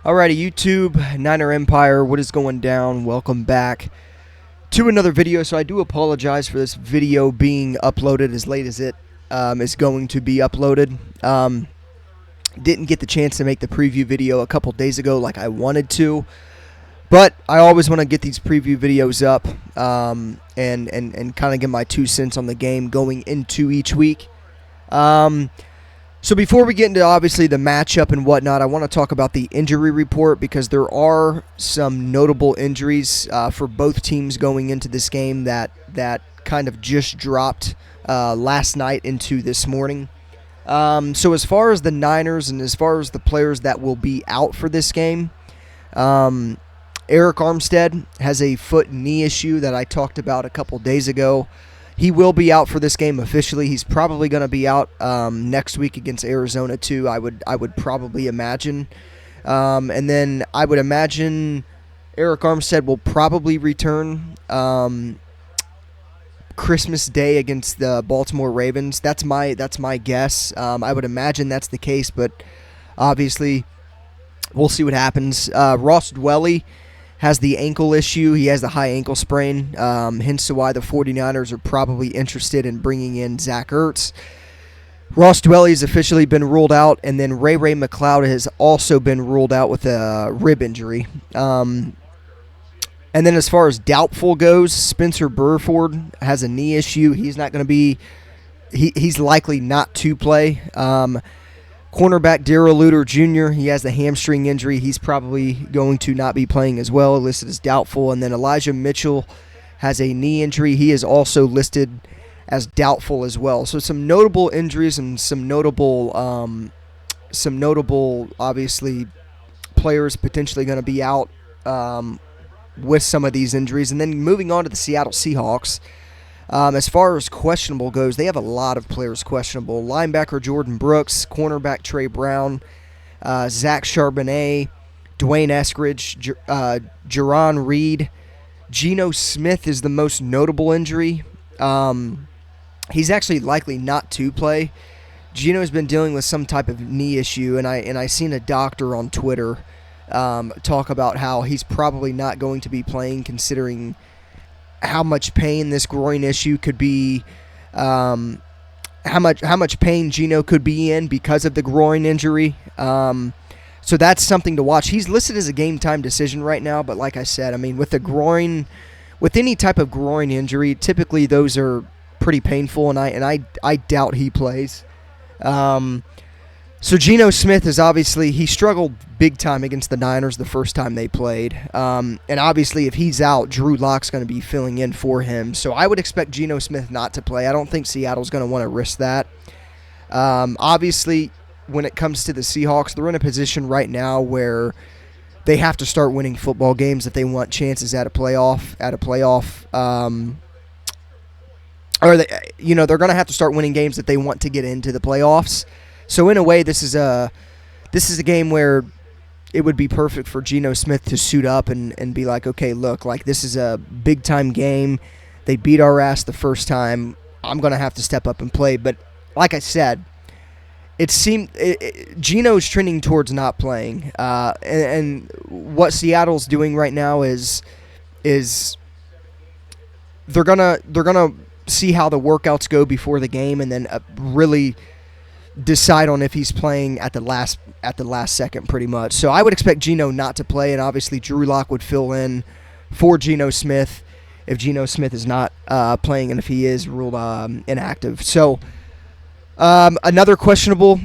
Alrighty, YouTube, Niner Empire, what is going down? Welcome back to another video. So I do apologize for this video being uploaded as late as it is going to be uploaded. Didn't get the chance to make the preview video a couple days ago like I wanted to, but I always want to get these preview videos up and kind of give my 2 cents on the game going into each week. So before we get into obviously the matchup and whatnot, I want to talk about the injury report because there are some notable injuries for both teams going into this game that kind of just dropped last night into this morning. So as far as the Niners and as far as the players that will be out for this game, Eric Armstead has a foot and knee issue that I talked about a couple days ago. He will be out for this game officially. He's probably going to be out next week against Arizona too. I would probably imagine, and then I would imagine Eric Armstead will probably return Christmas Day against the Baltimore Ravens. That's my guess. I would imagine that's the case, but obviously we'll see what happens. Ross Dwelley has the ankle issue. He has the high ankle sprain, hence why the 49ers are probably interested in bringing in Zach Ertz. Ross Dwelley has officially been ruled out, and then Ray McCloud has also been ruled out with a rib injury. And then as far as doubtful goes, Spencer Burford has a knee issue. He's not going to be – he's likely not to play. Cornerback Darrell Luter Jr., he has the hamstring injury. He's probably going to not be playing as well, listed as doubtful. And then Elijah Mitchell has a knee injury. He is also listed as doubtful as well. So some notable injuries and some notable, obviously, players potentially going to be out with some of these injuries. And then moving on to the Seattle Seahawks. As far as questionable goes, they have a lot of players questionable. Linebacker Jordan Brooks, cornerback Trey Brown, Zach Charbonnet, Dwayne Eskridge, Jerron Reed. Geno Smith is the most notable injury. He's actually likely not to play. Geno's been dealing with some type of knee issue, and I seen a doctor on Twitter talk about how he's probably not going to be playing considering how much pain this groin issue could be, how much pain Geno could be in because of the groin injury. So that's something to watch. He's listed as a game time decision right now, but like I said, I mean, with any type of groin injury, typically those are pretty painful, and I doubt he plays. So Geno Smith is obviously, he struggled big time against the Niners the first time they played. And obviously if he's out, Drew Lock's going to be filling in for him. So I would expect Geno Smith not to play. I don't think Seattle's going to want to risk that. Obviously, when it comes to the Seahawks, they're in a position right now where they have to start winning football games if they want chances at a playoff. Or they're going to have to start winning games if they want to get into the playoffs. So in a way, this is a game where it would be perfect for Geno Smith to suit up and be like, okay, look, like this is a big time game. They beat our ass the first time. I'm gonna have to step up and play. But like I said, it seemed Geno's trending towards not playing. And what Seattle's doing right now is they're gonna see how the workouts go before the game, and then really decide on if he's playing at the last second, pretty much. So I would expect Geno not to play, and obviously Drew Lock would fill in for Geno Smith if Geno Smith is not playing, and if he is ruled inactive. So another questionable,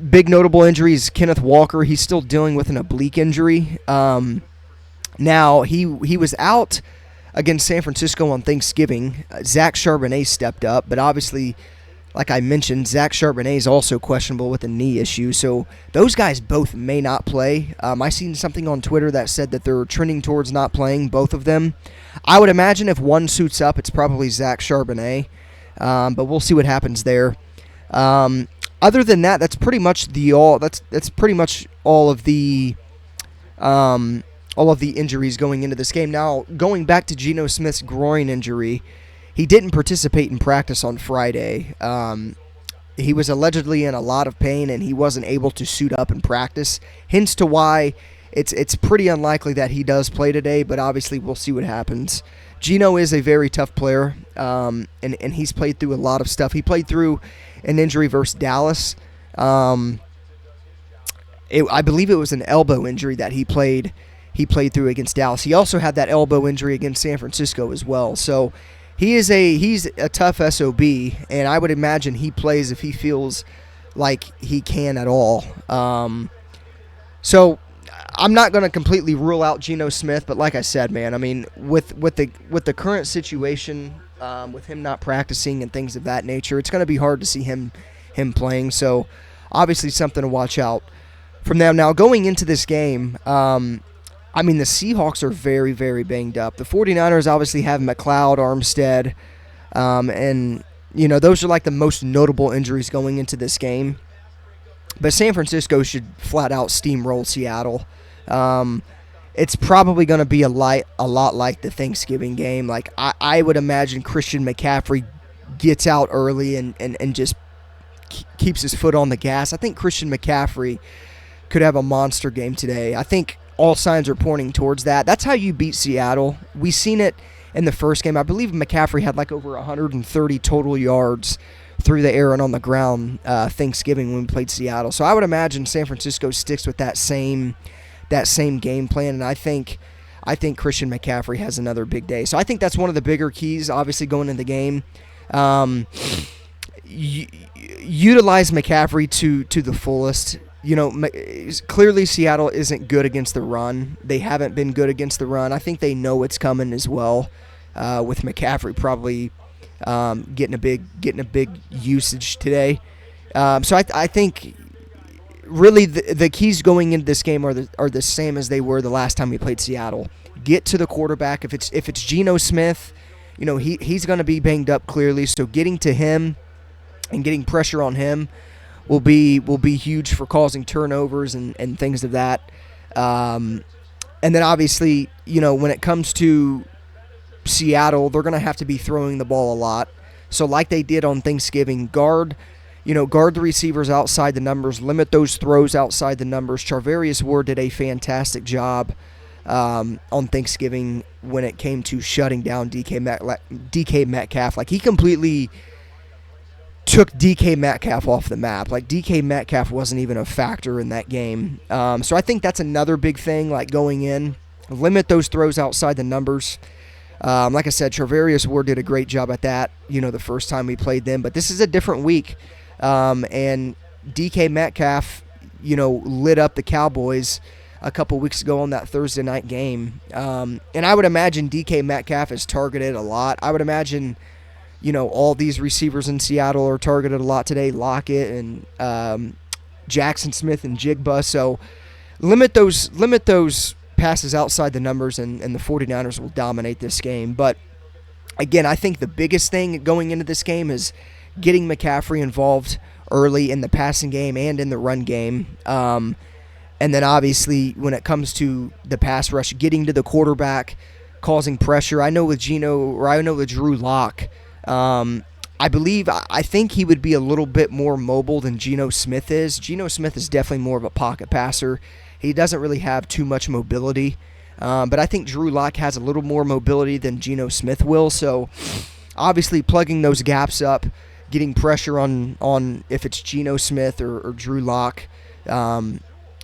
big notable injury is Kenneth Walker. He's still dealing with an oblique injury. Now he was out against San Francisco on Thanksgiving. Zach Charbonnet stepped up, but obviously, like I mentioned, Zach Charbonnet is also questionable with a knee issue. So those guys both may not play. I seen something on Twitter that said that they're trending towards not playing, both of them. I would imagine if one suits up, it's probably Zach Charbonnet. But we'll see what happens there. Other than that, that's pretty much that's pretty much all of the injuries going into this game. Now, going back to Geno Smith's groin injury, he didn't participate in practice on Friday. he was allegedly in a lot of pain, and he wasn't able to suit up and practice. Hence to why it's pretty unlikely that he does play today, but obviously we'll see what happens. Geno is a very tough player, and he's played through a lot of stuff. He played through an injury versus Dallas. I believe it was an elbow injury that he played through against Dallas. He also had that elbow injury against San Francisco as well. So he's a tough SOB, and I would imagine he plays if he feels like he can at all. So I'm not going to completely rule out Geno Smith, but like I said, man, I mean, with the current situation, with him not practicing and things of that nature, it's going to be hard to see him playing. So obviously something to watch out from them. Now, going into this game, I mean, the Seahawks are very, very banged up. The 49ers obviously have McLeod, Armstead, and, you know, those are like the most notable injuries going into this game. But San Francisco should flat out steamroll Seattle. It's probably going to be a lot like the Thanksgiving game. Like, I would imagine Christian McCaffrey gets out early and just keeps his foot on the gas. I think Christian McCaffrey could have a monster game today. I think all signs are pointing towards that. That's how you beat Seattle. We seen it in the first game. I believe McCaffrey had like over 130 total yards through the air and on the ground Thanksgiving when we played Seattle. So I would imagine San Francisco sticks with that same game plan, and I think Christian McCaffrey has another big day. So I think that's one of the bigger keys, obviously, going into the game. Utilize McCaffrey to the fullest. You know, clearly Seattle isn't good against the run. They haven't been good against the run. I think they know it's coming as well, with McCaffrey probably getting a big usage today. So I think really the keys going into this game are the same as they were the last time we played Seattle. Get to the quarterback. If it's Geno Smith, you know, he's going to be banged up clearly. So getting to him and getting pressure on him will be huge for causing turnovers and things of that. And then obviously, you know, when it comes to Seattle, they're going to have to be throwing the ball a lot. So like they did on Thanksgiving, guard the receivers outside the numbers, limit those throws outside the numbers. Charvarius Ward did a fantastic job on Thanksgiving when it came to shutting down DK Metcalf. Like, he completely took DK Metcalf off the map. Like, DK Metcalf wasn't even a factor in that game. So I think that's another big thing, like, going in. Limit those throws outside the numbers. Like I said, Charvarius Ward did a great job at that, you know, the first time we played them. But this is a different week. And DK Metcalf, you know, lit up the Cowboys a couple weeks ago on that Thursday night game. And I would imagine DK Metcalf is targeted a lot. I would imagine, you know, all these receivers in Seattle are targeted a lot today. Lockett and Jackson Smith and Jigba. So limit those passes outside the numbers, and the 49ers will dominate this game. But again, I think the biggest thing going into this game is getting McCaffrey involved early in the passing game and in the run game. And then obviously when it comes to the pass rush, getting to the quarterback, causing pressure. I know with Drew Lock, I think he would be a little bit more mobile than Geno Smith is. Geno Smith is definitely more of a pocket passer. He doesn't really have too much mobility. But I think Drew Lock has a little more mobility than Geno Smith will. So obviously plugging those gaps up, getting pressure on if it's Geno Smith or Drew Lock,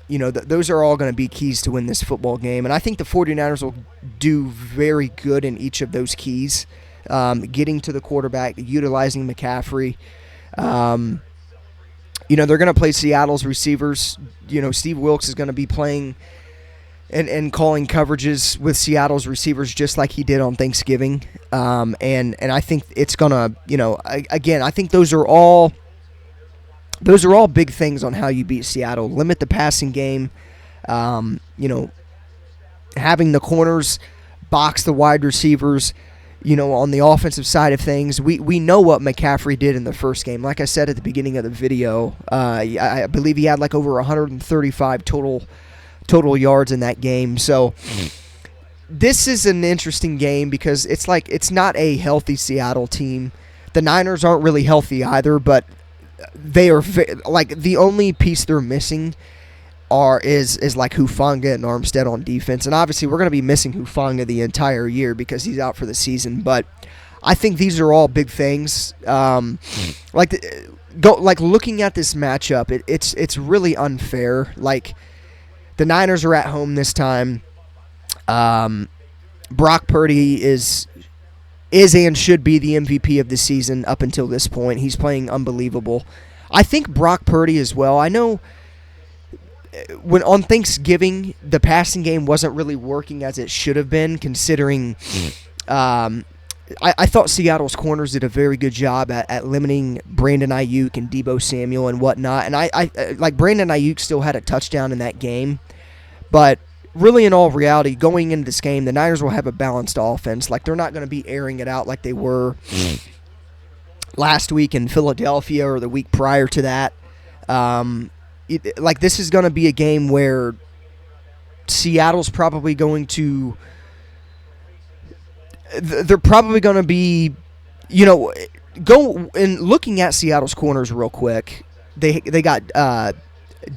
you know, those are all going to be keys to win this football game. And I think the 49ers will do very good in each of those keys, getting to the quarterback, utilizing McCaffrey. You know, they're going to play Seattle's receivers. You know, Steve Wilks is going to be playing and calling coverages with Seattle's receivers just like he did on Thanksgiving. And I think it's going to, you know, again, I think those are all big things on how you beat Seattle. Limit the passing game. You know, having the corners box the wide receivers. You know, on the offensive side of things, we know what McCaffrey did in the first game. Like I said at the beginning of the video, I believe he had like over 135 total yards in that game. So this is an interesting game because it's not a healthy Seattle team. The Niners aren't really healthy either, but they are like the only piece they're missing is like Hufanga and Armstead on defense, and obviously we're going to be missing Hufanga the entire year because he's out for the season. But I think these are all big things. Like looking at this matchup, it's really unfair. Like the Niners are at home this time. Brock Purdy is and should be the MVP of the season up until this point. He's playing unbelievable. I think Brock Purdy as well. I know when on Thanksgiving the passing game wasn't really working as it should have been, considering I thought Seattle's corners did a very good job at limiting Brandon Ayuk and Deebo Samuel and whatnot. And I like Brandon Ayuk still had a touchdown in that game, but really, in all reality, going into this game, the Niners will have a balanced offense. Like, they're not going to be airing it out like they were last week in Philadelphia or the week prior to that. This is going to be a game where Seattle's probably going to – they're probably going to be, go and looking at Seattle's corners real quick. They got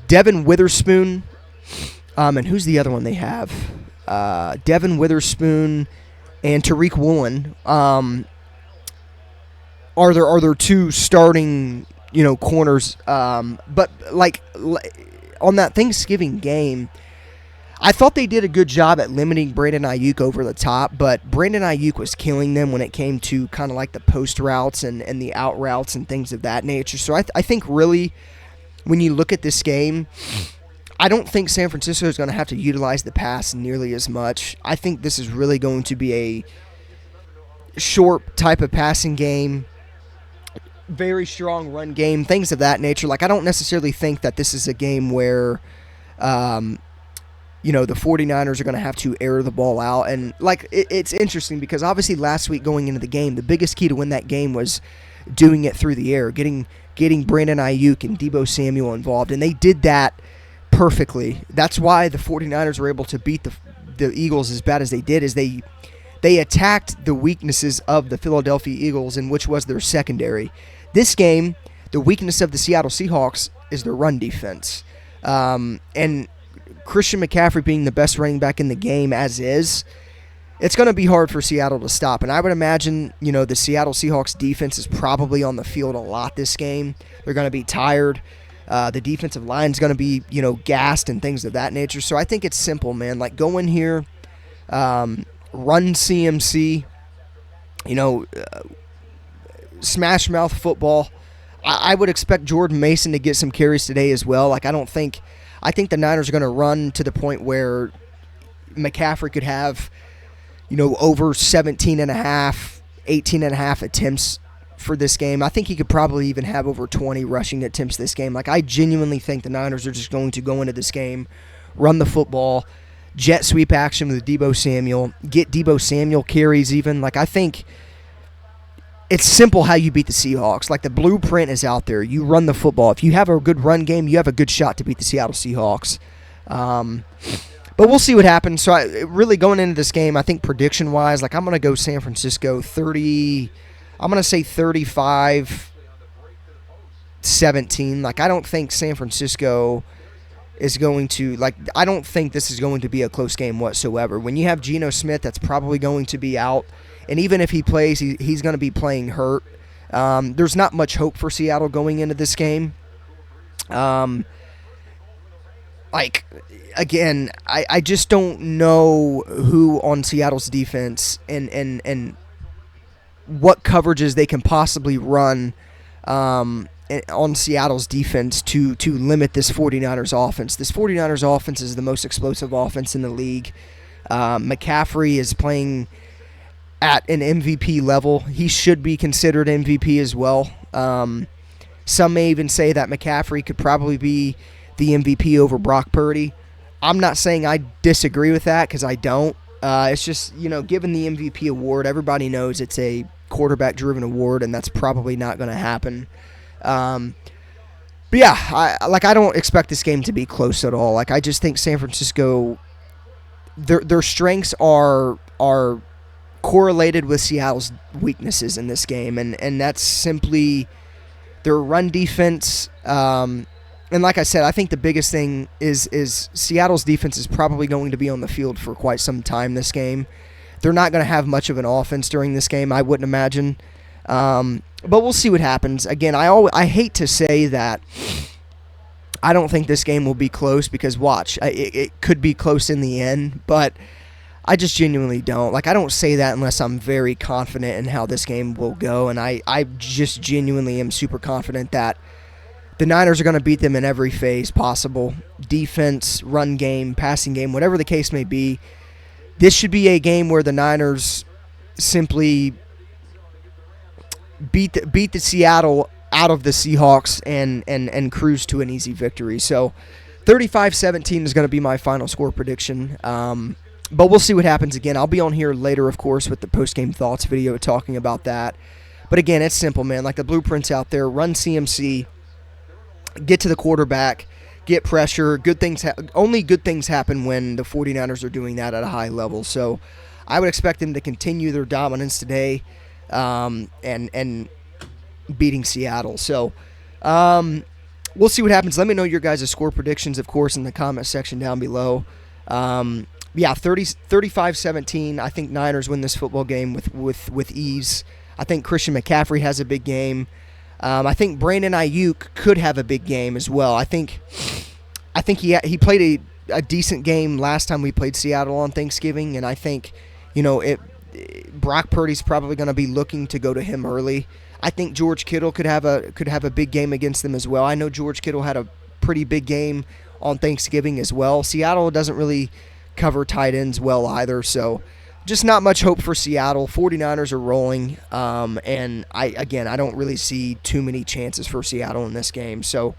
Devin Witherspoon. And who's the other one they have? Devin Witherspoon and Tariq Woolen are their two starting corners. But like on that Thanksgiving game, I thought they did a good job at limiting Brandon Ayuk over the top, but Brandon Ayuk was killing them when it came to kind of like the post routes and the out routes and things of that nature. So I think really when you look at this game, I don't think San Francisco is going to have to utilize the pass nearly as much. I think this is really going to be a short type of passing game, very strong run game, things of that nature. Like, I don't necessarily think that this is a game where, the 49ers are going to have to air the ball out. And, like, it's interesting because obviously last week going into the game, the biggest key to win that game was doing it through the air, getting Brandon Ayuk and Deebo Samuel involved. And they did that perfectly. That's why the 49ers were able to beat the Eagles as bad as they did, is they attacked the weaknesses of the Philadelphia Eagles, in which was their secondary. This game, the weakness of the Seattle Seahawks is their run defense. And Christian McCaffrey being the best running back in the game as is, it's going to be hard for Seattle to stop. And I would imagine, the Seattle Seahawks defense is probably on the field a lot this game. They're going to be tired. The defensive line is going to be, gassed and things of that nature. So I think it's simple, man. Like, go in here, run CMC, smash mouth football. I would expect Jordan Mason to get some carries today as well. Like, I think the Niners are going to run to the point where McCaffrey could have, over 18.5 attempts for this game. I think he could probably even have over 20 rushing attempts this game. Like, I genuinely think the Niners are just going to go into this game, run the football, jet sweep action with Deebo Samuel, get Deebo Samuel carries even. Like, I think it's simple how you beat the Seahawks. Like, the blueprint is out there. You run the football. If you have a good run game, you have a good shot to beat the Seattle Seahawks. But we'll see what happens. So really going into this game, I think prediction-wise, like, I'm going to go San Francisco 30. I'm going to say 35-17. Like, I don't think San Francisco is going to, like, I don't think this is going to be a close game whatsoever. When you have Geno Smith, that's probably going to be out. And even if he plays, he's going to be playing hurt. There's not much hope for Seattle going into this game. Again, I just don't know who on Seattle's defense and what coverages they can possibly run on Seattle's defense to limit this 49ers offense. This 49ers offense is the most explosive offense in the league. McCaffrey is playing at an MVP level. He should be considered MVP as well. Some may even say that McCaffrey could probably be the MVP over Brock Purdy. I'm not saying I disagree with that, because I don't. It's just, given the MVP award, everybody knows it's a quarterback-driven award, and that's probably not going to happen. But yeah, I don't expect this game to be close at all. Like, I just think San Francisco, their strengths are correlated with Seattle's weaknesses in this game, and that's simply their run defense. And like I said, I think the biggest thing is Seattle's defense is probably going to be on the field for quite some time this game. They're not going to have much of an offense during this game, I wouldn't imagine. But we'll see what happens. Again, I hate to say that I don't think this game will be close because, watch, it could be close in the end, but I just genuinely don't. Like, I don't say that unless I'm very confident in how this game will go, and I just genuinely am super confident that the Niners are going to beat them in every phase possible. Defense, run game, passing game, whatever the case may be. This should be a game where the Niners simply beat the Seattle out of the Seahawks and cruise to an easy victory. So 35-17 is going to be my final score prediction. But we'll see what happens again. I'll be on here later, of course, with the post-game thoughts video talking about that. But again, it's simple, man. Like the blueprint's out there. Run CMC. Get to the quarterback, get pressure. Only good things happen when the 49ers are doing that at a high level. So I would expect them to continue their dominance today and beating Seattle. So we'll see what happens. Let me know your guys' score predictions, of course, in the comment section down below. 35-17. I think Niners win this football game with ease. I think Christian McCaffrey has a big game. I think Brandon Ayuk could have a big game as well. I think he played a decent game last time we played Seattle on Thanksgiving, and I think Brock Purdy's probably going to be looking to go to him early. I think George Kittle could have a big game against them as well. I know George Kittle had a pretty big game on Thanksgiving as well. Seattle doesn't really cover tight ends well either, so just not much hope for Seattle. 49ers are rolling, and I don't really see too many chances for Seattle in this game. So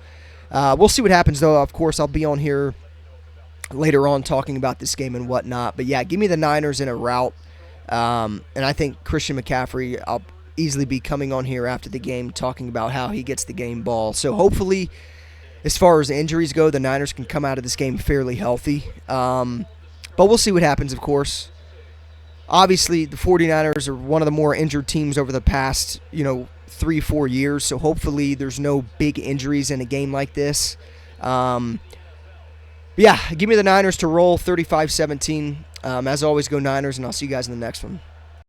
we'll see what happens, though. Of course, I'll be on here later on talking about this game and whatnot. But, yeah, give me the Niners in a rout. And I think Christian McCaffrey, I'll easily be coming on here after the game talking about how he gets the game ball. So hopefully, as far as injuries go, the Niners can come out of this game fairly healthy. But we'll see what happens, of course. Obviously, the 49ers are one of the more injured teams over the past, 3-4 years, so hopefully there's no big injuries in a game like this. Give me the Niners to roll 35-17. As always, go Niners, and I'll see you guys in the next one.